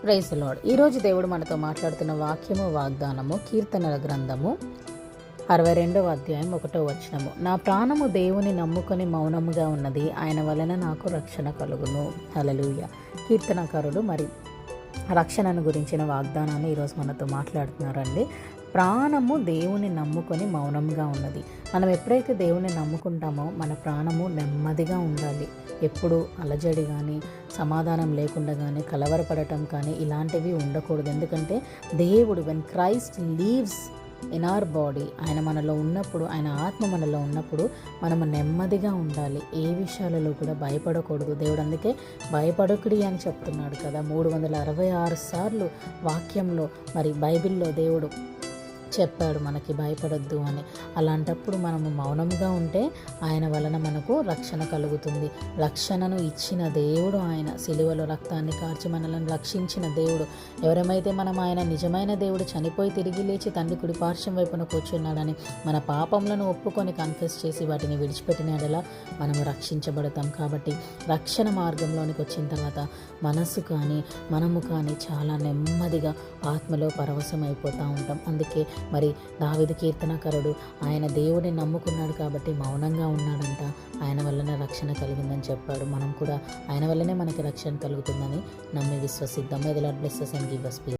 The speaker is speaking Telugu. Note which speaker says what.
Speaker 1: Praise the lord. ఈరోజు దేవుడు మనతో మాట్లాడుతున్న వాక్యము వాగ్దానము కీర్తనల గ్రంథము 62వ అధ్యాయం 1వ వచనము. నా ప్రాణము దేవుని నమ్ముకొని మౌనముగా ఉన్నది, ఆయన వలన నాకు రక్షణ కలుగును. హల్లెలూయా. కీర్తనకారుడు మరి రక్షణను గురించిన వాగ్దానాన్ని ఈరోజు మనతో మాట్లాడుతున్నారండి. ప్రాణము దేవుని నమ్ముకొని మౌనంగా ఉన్నది. మనం ఎప్పుడైతే దేవుని నమ్ముకుంటామో మన ప్రాణము నెమ్మదిగా ఉండాలి. ఎప్పుడు అలజడి కానీ, సమాధానం లేకుండా కానీ, కలవరపడటం కానీ ఇలాంటివి ఉండకూడదు. ఎందుకంటే దేవుడు when Christ leaves in our body, ఆయన మనలో ఉన్నప్పుడు, ఆయన ఆత్మ మనలో ఉన్నప్పుడు మనము నెమ్మదిగా ఉండాలి. ఏ విషయాలలో కూడా భయపడకూడదు. దేవుడు అందుకే భయపడకుడి అని చెప్తున్నాడు కదా. 366 సార్లు వాక్యంలో మరి బైబిల్లో దేవుడు చెప్పాడు మనకి భయపడొద్దు అని. అలాంటప్పుడు మనము మౌనంగా ఉంటే ఆయన వలన మనకు రక్షణ కలుగుతుంది. రక్షణను ఇచ్చిన దేవుడు ఆయన, సిలువలో రక్తాన్ని కార్చి మనలను రక్షించిన దేవుడు. ఎవరమైతే మనం ఆయన నిజమైన దేవుడు చనిపోయి తిరిగి లేచి తండ్రి కుడి పార్శ్వం వైపున కూర్చున్నాడని మన పాపములను ఒప్పుకొని కన్ఫెస్ చేసి వాటిని విడిచిపెట్టినలా మనము రక్షించబడతాం. కాబట్టి రక్షణ మార్గంలోనికి వచ్చిన తర్వాత మనసు కానీ మనము కానీ చాలా నెమ్మదిగా ఆత్మలో పరవశం అయిపోతూ ఉంటాం. అందుకే మరి దావీదు కీర్తనకారుడు ఆయన దేవుడిని నమ్ముకున్నాడు కాబట్టి మౌనంగా ఉన్నాడంట. ఆయన వల్లనే రక్షణ కలిగిందని చెప్పాడు. మనం కూడా ఆయన వల్లనే మనకి రక్షణ కలుగుతుందని నమ్మి విశ్వసిద్దాం. May the lord bless us and give us peace.